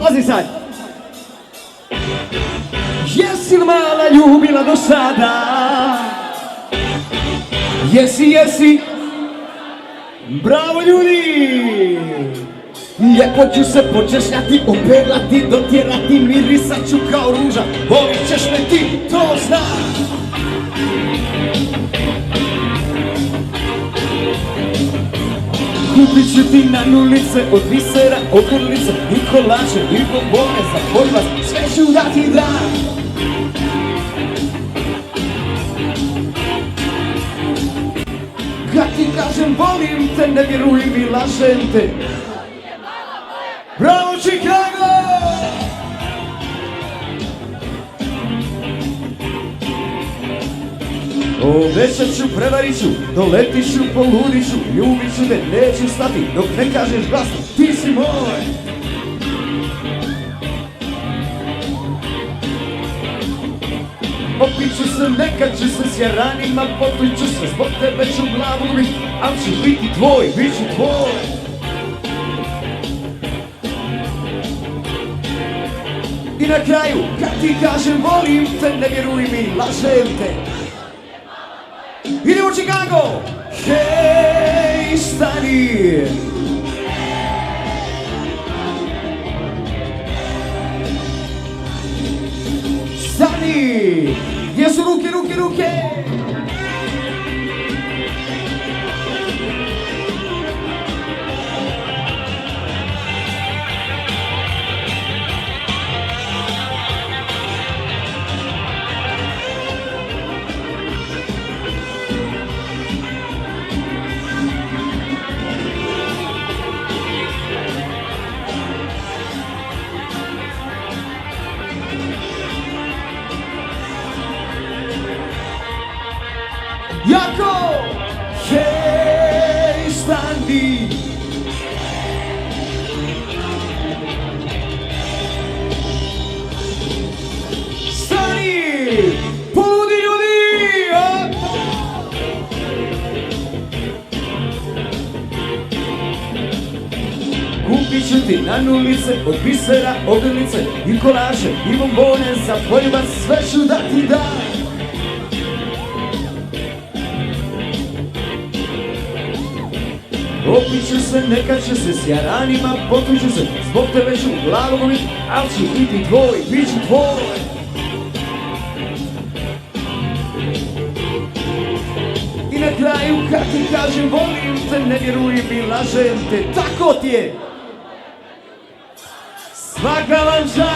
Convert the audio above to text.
Pazi sad. Jesi li mala ljubila do sada? Jesi, jesi. Bravo ljudi! Lijepo ću se počešljati, opeglati, dotjerati, mirisat ću kao ruža. Volit ćeš me ti, to znaš. Kupit ću ti na nulice, od bisera, ogrlice, i kolače, i bombone za podvaz, sve ću da ti dam. Kad ti kažem volim te, ne vjerujem i lažem te. Bravo Chicago! Obećat ću, prevarit ću, doletit ću, poludit ću, ljubit ću te, neću stati, dok ne kažeš glasno, ti si moj! Popit ću se, nekad ću se s jaranima, potuj ću se, zbog tebe ću glavu gubit, al ću biti tvoj, bit ću tvoj! I na kraju, kad ti kažem volim te, ne vjeruj mi, lažem te. Idemo Chicago! Hej, stani! Stani! Gdje su ruke, ruke, ruke? Jako! Hej, stani! Stani! Poludi ljudi! Kupit ću ti na nulice, od bisera, ogrlice, i kolaže, i bombone za poljubac, sve ću da ti dam. Opit ću se, nekad ću se s jaranima, potuću se, zbog tebe ću glavu gubit, al ću biti tvoj, bit ću tvoj. I na kraju kad ti kažem volim te, ne vjerujem i lažem te, tako ti je. Svaka vam čast!